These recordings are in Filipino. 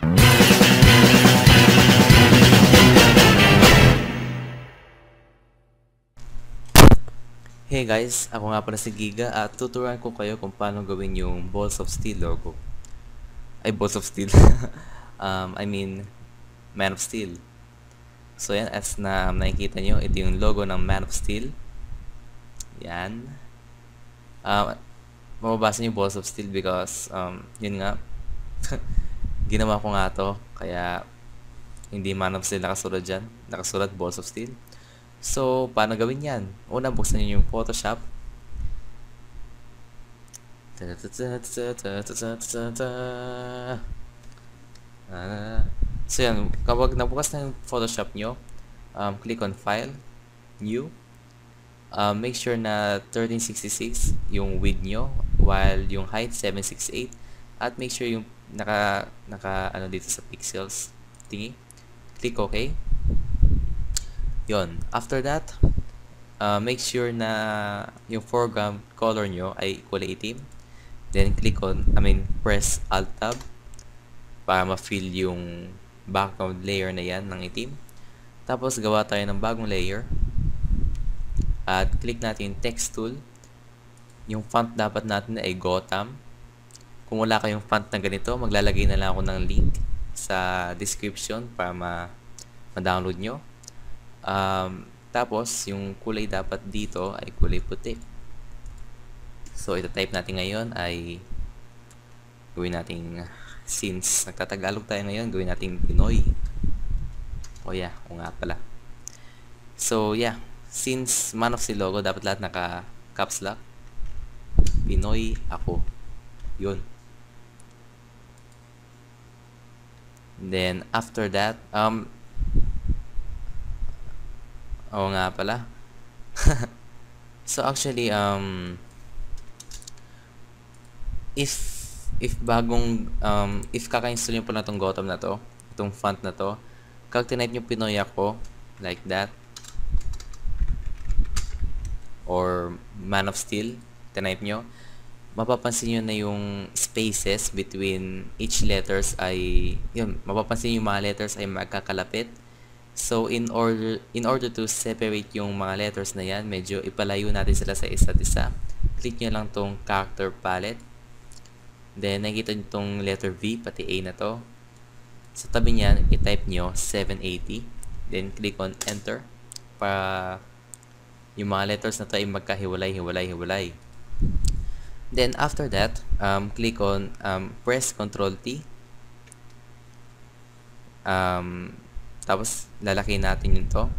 Hey guys, ako nga pala si Giga at tuturuan ko kayo kung paano gawin yung Balls of Steel logo. Ay, Balls of Steel. I mean, Man of Steel. So yan, as na nakikita nyo, ito yung logo ng Man of Steel. Yan. Mababasa nyo Balls of Steel because, yun nga, ginawa ko nga to. Kaya, hindi Man of Steel nakasulat dyan. Nakasulat Balls of Steel. So, paano gawin yan? Una, buksan nyo yung Photoshop. So yan, kapag nabukas na yung Photoshop nyo, click on File, New. Make sure na 1366 yung width nyo, while yung height 768. At make sure yung naka ano dito sa pixels thingy. Click OK. Yon. After that, make sure na yung foreground color nyo ay kulay itim. Then press Alt Tab para ma-fill yung background layer na yan ng itim. Tapos gawa tayo ng bagong layer. At click natin yung text tool. Yung font dapat natin ay Gotham. Kung wala kayong font na ganito, maglalagay na lang ako ng link sa description para ma-download nyo. Tapos, yung kulay dapat dito ay kulay puti. So, ito-type natin ngayon ay gawin natin, since nagtatagalog tayo ngayon, gawin natin Pinoy. O yeah, o nga pala. So, yeah. Since Man of Steel logo, dapat lahat naka-caps lock. Pinoy ako. Yun. Then, after that, oo nga pala. So actually, if kaka-install nyo po na itong Gotham na to, itong font na to, kag tinype nyo Pinoy ako, like that, or Man of Steel, tinype nyo, mapapansin nyo na yung spaces between each letters ay, yun, mapapansin yung mga letters ay magkakalapit. So, in order to separate yung mga letters na yan, medyo ipalayo natin sila sa isa't isa. Click nyo lang tong character palette. Then, nakikita nyo tong letter V, pati A na to. Sa tabi nyan, i-type nyo 780. Then, click on Enter para yung mga letters na to ay magkahiwalay. Then, after that, click on press Ctrl T. Tapos, lalaki natin yun to.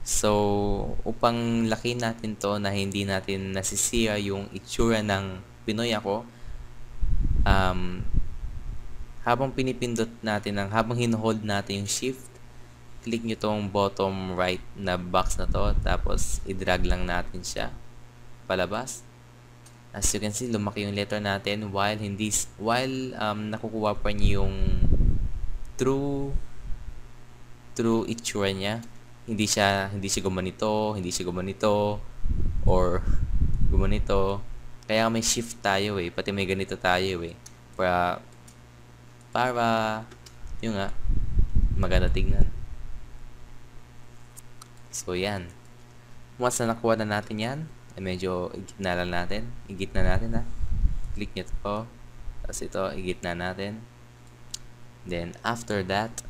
So, upang laki natin to na hindi natin nasisira yung itsura ng Pinoy ako, habang pinipindot natin, habang hinohold natin yung shift, click nyo tong bottom right na box na to, tapos i-drag lang natin siya palabas. As you can see, lumaki yung letter natin while nakukuha pa niyo yung true itsura niya. Hindi siya gumanito, or gumanito. Kaya may shift tayo pati may ganito tayo para yung nga maganda tingnan. So yan. Once na nakuha na natin yan, ay medyo igitna natin ha. Click nyo to. Tapos ito, igitna natin. Then after that,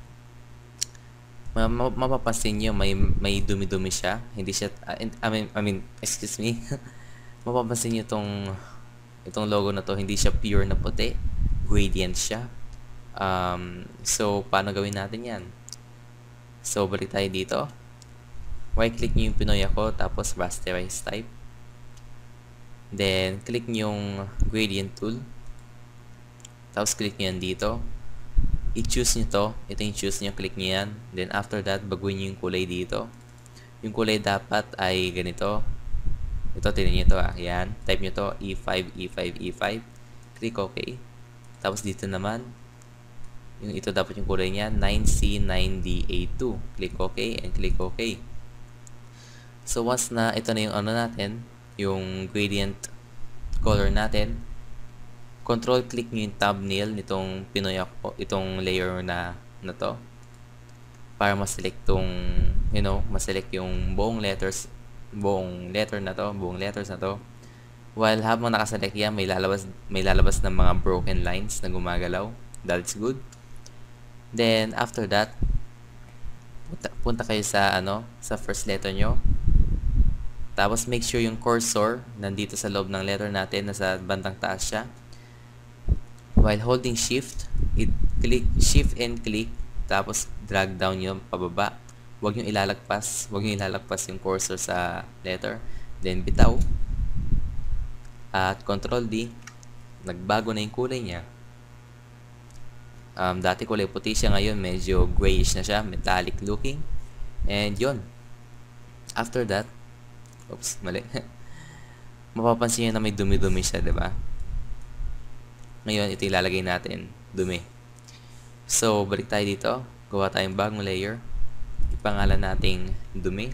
mapapansin nyo may dumi-dumi siya. Hindi siya, excuse me. Mapapansin nyo itong logo na to, hindi siya pure na puti. Gradient siya. So, paano gawin natin yan? So, balik tayo dito. Right-click nyo yung Pinoy ako, tapos rasterize type. Then, click nyo yung gradient tool. Tapos, click nyo yan dito. I-choose nyo to. Ito yung choose nyo. Click nyo yan. Then, after that, baguhin nyo yung kulay dito. Yung kulay dapat ay ganito. Ito, tinan nyo to Yan. Type nyo to. E5, E5, E5. Click OK. Tapos, dito naman, ito dapat yung kulay niya. 9C, 9D, A2. Click OK and click OK. So, once na ito na yung natin, yung gradient color natin, control click nyo yung thumbnail nitong Pinoy ako, itong layer na to, para ma-select tong, ma-select yung buong letters, buong letter na to, buong letters na to. While habang nakaselect yan, may lalabas ng mga broken lines na gumagalaw. That's good. Then after that, punta kayo sa sa first letter nyo. Tapos make sure yung cursor nandito sa loob ng letter natin, nasa bandang taas siya. While holding shift, click shift and click, tapos drag down yung pababa. Huwag nyo ilalagpas yung cursor sa letter. Then bitaw. At control D, nagbago na yung kulay niya. Dati kulay puti siya, ngayon medyo grayish na siya, metallic looking. And yun. After that, oops, mali. Mapapansin nyo na may dumi-dumi siya, diba? Ngayon, ito ilalagay natin, dumi. So, balik tayo dito. Gawa tayong bagong layer. Ipangalan nating dumi.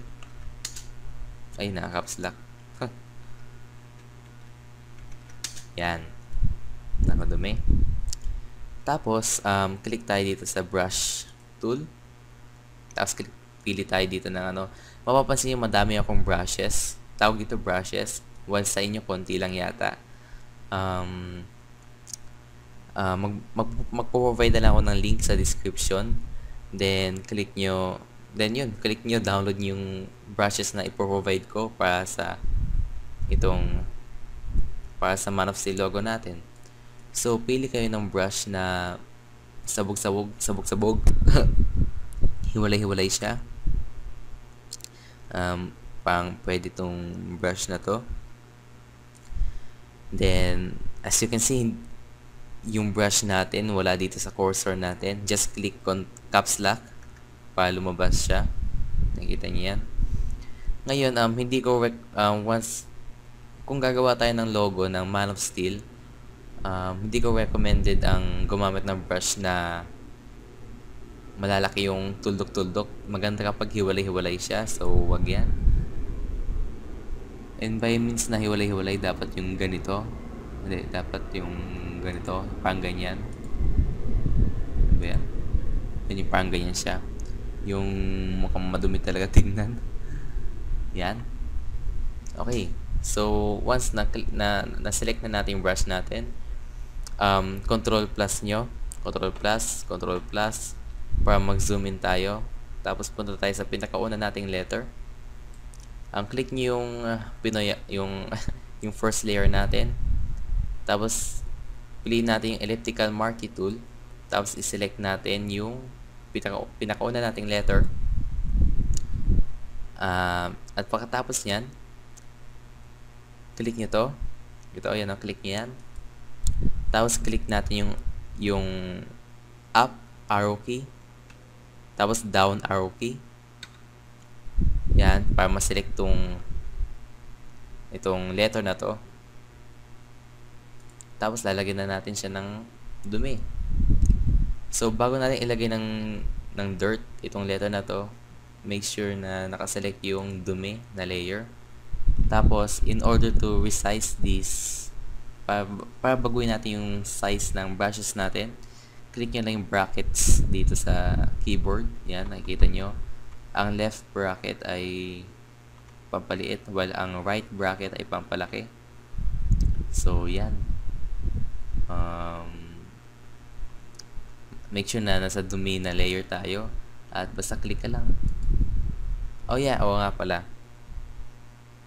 Ay, naka-caps lock. Yan. Nakadumi. Tapos, click tayo dito sa brush tool. Tapos, pili tayo dito ng Mapapansin nyo, madami akong brushes. Tawag dito brushes. Once sa inyo, konti lang yata. Magpo-provide na lang ako ng link sa description. Then, click nyo, download yung brushes na ipro-provide ko para sa Man of Steel logo natin. So, pili kayo ng brush na sabog-sabog. Hiwalay-hiwalay siya. Pang pwede itong brush na to. Then, as you can see, yung brush natin wala dito sa cursor natin. Just click on caps lock para lumabas siya. Nakita niyo yan. Ngayon, hindi ko kung gagawa tayo ng logo ng Man of Steel, hindi ko recommended ang gumamit ng brush na malalaki yung tuldok-tuldok. Maganda kapag hiwalay-hiwalay siya, so wag yan. And by means na hiwalay-hiwalay, dapat yung ganito. Hindi, dapat yung ganito, parang ganyan. Ano yan? Yung parang ganyan siya. Yung mukhang madumi talaga tingnan. Yan. Okay. So, once na-select na natin yung brush natin, control plus nyo. Control plus, para mag-zoom in tayo. Tapos punta tayo sa pinakauna nating letter. Click nyo yung Pinoy, yung first layer natin. Tapos piliin natin yung elliptical marquee tool. Tapos i-select natin yung pinakauna nating letter. At pagkatapos niyan, click nyo to. Ito, yan, click nyo yan. Tapos click natin yung up arrow key. Tapos down arrow key. Yan, para ma-select itong letter na to. Tapos lalagyan na natin siya ng dumi. So, bago natin ilagay ng dirt itong letter na to, make sure na nakaselect yung dumi na layer. Tapos, in order to resize this, para baguhin natin yung size ng brushes natin, click nyo lang yung brackets dito sa keyboard. Yan, nakikita nyo. Ang left bracket ay pampaliit, while ang right bracket ay pampalaki. So, yan. Make sure na nasa dumi na layer tayo. At basta click ka lang. Oh yeah, oo nga pala.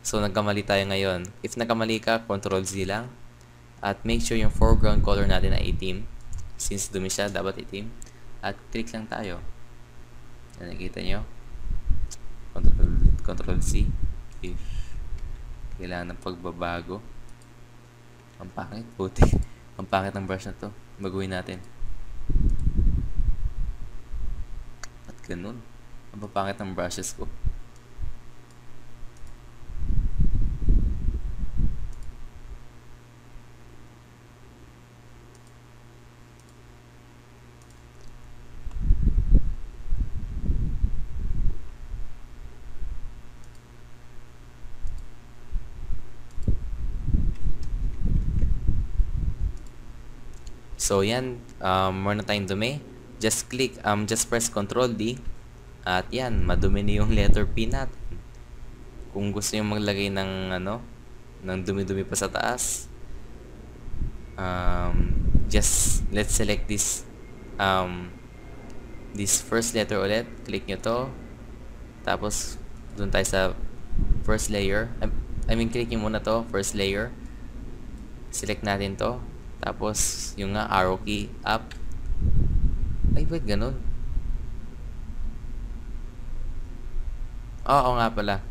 So, nagkamali tayo ngayon. If nagkamali ka, Ctrl Z lang. At make sure yung foreground color natin ay itim. Since dumi siya, dapat itim. At click lang tayo. Nakikita nyo? Ctrl Z. If kailangan ng pagbabago. Ang pangit, puti. Ang pangit ng brush na to. Baguhin natin. At ganun. Ang pangit ng brushes ko. So, yan. Meron na tayong dumi. Just press Control D. At yan, madumi na yung letter P natin. Kung gusto nyo maglagay ng, ng dumi-dumi pa sa taas, let's select this first letter ulit. Click nyo to. Tapos, dun tayo sa first layer. Click nyo muna to, first layer. Select natin to. Tapos, yung nga, arrow key up. Ay, ba't ganun? Oo nga pala.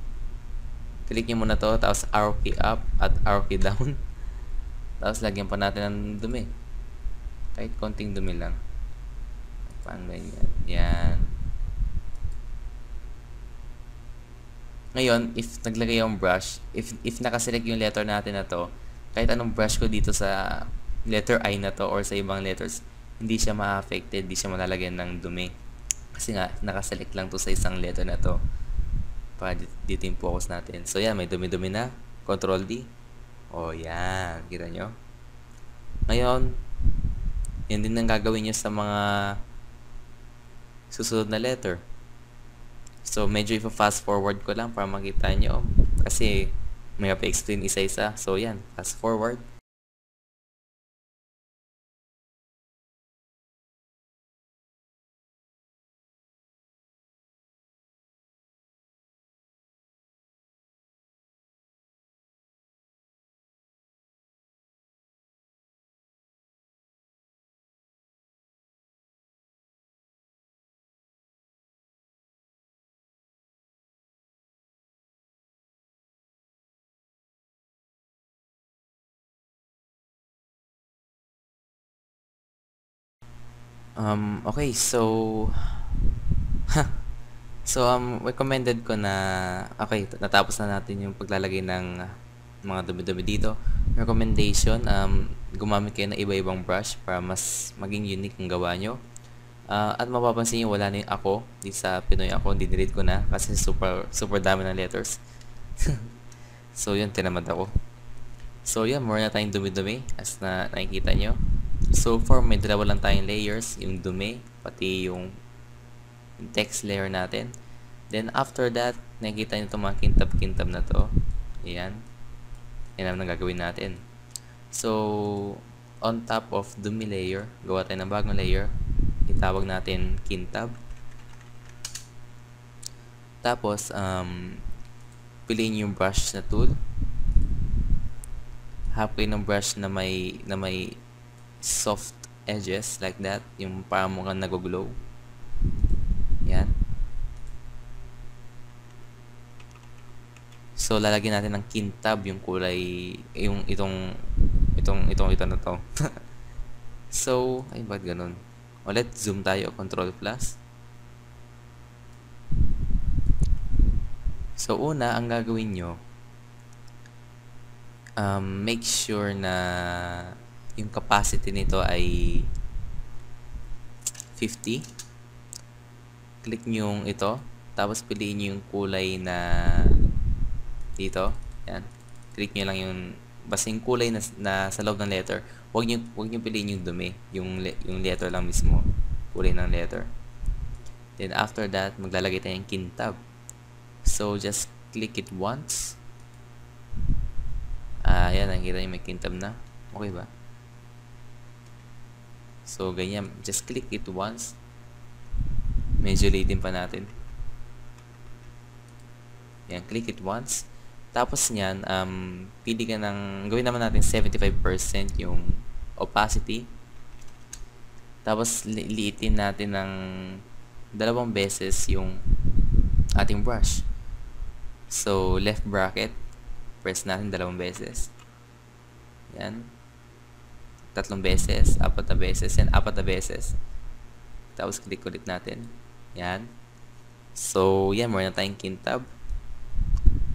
Click nyo muna to, tapos arrow key up at arrow key down. Tapos, lagyan pa natin ng dumi. Kahit konting dumi lang. Paano ba yan? Yan. Ngayon, if naglagay yung brush, if nakaselect yung letter natin na to, kahit anong brush ko dito sa letter I na to or sa ibang letters, hindi siya ma-affected, hindi siya malalagyan ng dumi. Kasi nga, nakaselect lang to sa isang letter na to. Para dito yung focus natin. So, yan, may dumi-dumi na. Control D. O, yan. Kita nyo? Ngayon, yan din ang gagawin nyo sa mga susunod na letter. So, medyo ipa-fast forward ko lang para makita nyo. Kasi, may pa-explain isa-isa. So, yan. Fast forward. Okay, so recommended ko na okay, natapos na natin yung paglalagay ng mga dumi-dumi dito. Recommendation, gumamit kayo ng iba-ibang brush para mas maging unique ang gawa nyo. At mapapansin nyo, wala na yung ako dito sa Pinoy ako, dinelete ko na kasi super dami ng letters. So yun, tinamad ako. So yun, more na tayong dumi-dumi as na nakikita nyo. So far, may dalawa lang tayong layers, yung dumi, pati yung text layer natin. Then after that, nakikita nyo itong mga kintab-kintab na to. Ayan. Yan ang gagawin natin. So, on top of dumi layer, gawa tayo ng bagong layer. Itawag natin kintab. Tapos, piliin yung brush na tool. Hapin ng brush na may soft edges like that, yung parang mukhang nag-glow. Yan. So lalagyan natin ng kintab yung kulay, yung itong na to. So, ay ba't ganun? Ulit, zoom tayo, Control Plus. So una, ang gagawin nyo, make sure na yung capacity nito ay 50. Click nyo yung ito. Tapos piliin nyo yung kulay na dito. Yan. Click nyo lang yung basta yung kulay na sa loob ng letter. Huwag nyo piliin yung dumi. Yung letter lang mismo. Kulay ng letter. Then after that, maglalagay tayo ng kintab. So just click it once. Yan. Nakikita nyo may kintab na. Okay ba? So, ganyan. Just click it once. Medyo litin pa natin. Yan. Click it once. Tapos niyan, pili ka ng, gawin naman natin 75% yung opacity. Tapos, liitin natin ng 2 beses yung ating brush. So, left bracket. Press natin 2 beses. Yan. 3 beses, 4 na beses, yan, 4 na beses. Tapos click ulit natin. Yan. So, yan, more na tayong kintab.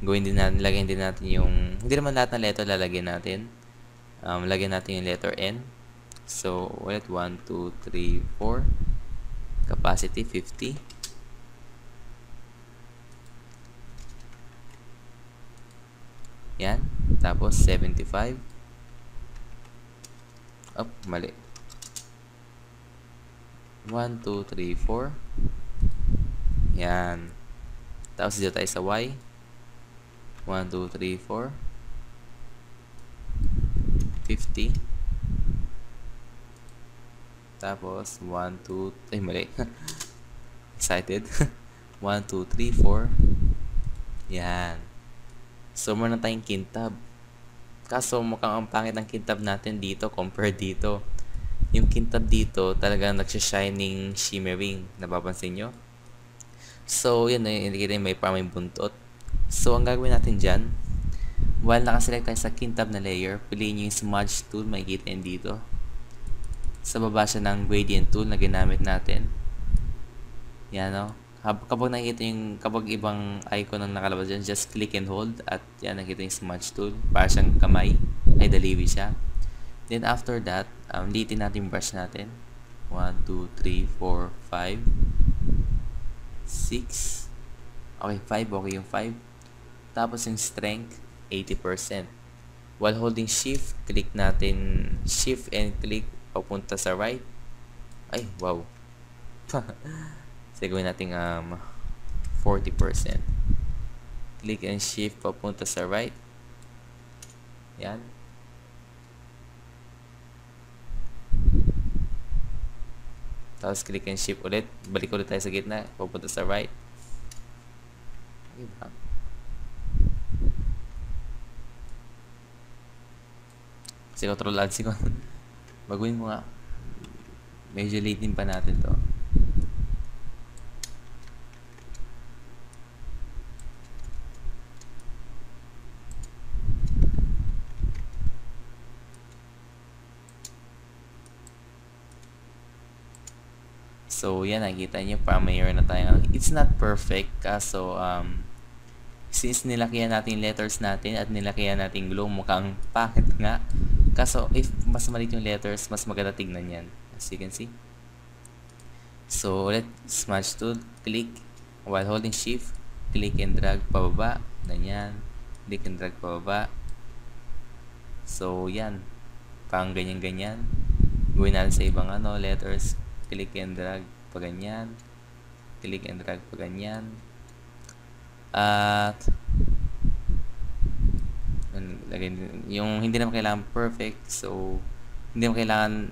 Lagyan din natin yung, hindi naman lahat ng letter lalagyan natin. Lagyan natin yung letter N. So, ulit, 1, 2, 3, 4. Capacity, 50. Yan. Tapos, 75. Oh, mali. 1, 2, 3, 4. Yan. Tapos dito tayo sa Y. 1, 2, 3, 4. 50. Tapos, 1, 2, ay mali. Excited. 1, 2, 3, 4. Yan. So, meron na tayong kintab. Kaso, mukhang ang pangit ng kintab natin dito compare dito. Yung kintab dito, talagang nagsha-shining, shimmering. Napapansin nyo? So, yun na yung indicator may buntot. So, ang gagawin natin dyan, while nakaselect tayo sa kintab na layer, piliin nyo yung smudge tool, makikita yun dito. Sa baba siya ng gradient tool na ginamit natin. Yan o. Kapag nakikita yung, kapag ibang icon ang nakalabas dyan, just click and hold at yan, nakikita yung smudge tool. Para siyang kamay. Ay, daliwi siya. Then after that, liitin natin yung brush natin. 1, 2, 3, 4, 5, 6. Okay, 5. Okay yung 5. Tapos yung strength, 80%. While holding shift, click natin, shift and click papunta sa right. Ay, wow. So, gawin natin 40%. Click and shift papunta sa right. Yan. Tapos click and shift ulit. Balik ulit tayo sa gitna. Papunta sa right. Diba? Kasi control ads ko. Baguhin mo nga. Medyo late din pa natin to. So, yan, nakikita nyo, parang mayroon na tayo. It's not perfect, kaso, since nilakihan natin yung letters natin at nilakihan natin glow, mukhang pangit nga. Kaso, if mas maliit yung letters, mas maganda tignan yan. As you can see. So, ulit, smudge tool, click, while holding shift, click and drag pababa, ganyan, click and drag pababa. So, yan, parang ganyan-ganyan. Gawin natin sa ibang letters. Click and drag pa ganyan. Click and drag pa ganyan. At yung hindi naman kailangan perfect. So hindi naman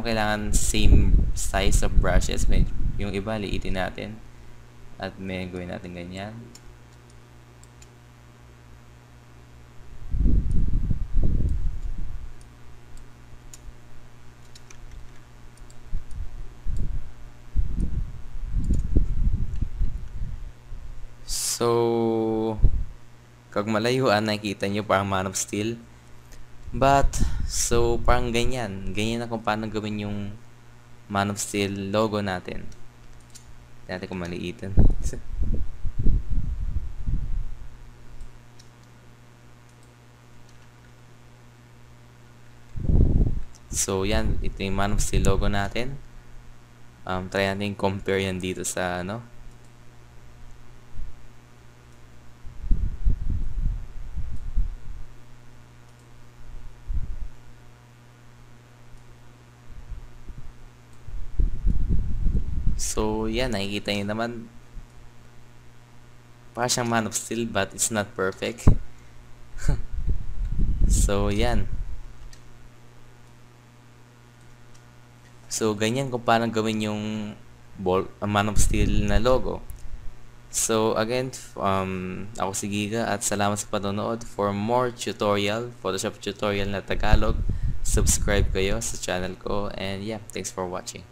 kailangan same size of brushes. Yung iba liitin natin. At may gawin natin ganyan. So, kag malayuan, nakikita nyo parang Man of Steel. But, so, parang ganyan. Ganyan na kung paano gawin yung Man of Steel logo natin. Tignan natin kung maliitin. So, yan. Ito yung Man of Steel logo natin. Try natin compare yan dito sa, So, yan, nakikita nyo naman para siyang Man of Steel but it's not perfect. So, yan. So, ganyan kung paano gawin yung Man of Steel na logo. So, again, ako si Giga at salamat sa panonood. For more tutorial, Photoshop tutorial na Tagalog, subscribe kayo sa channel ko and yeah, thanks for watching.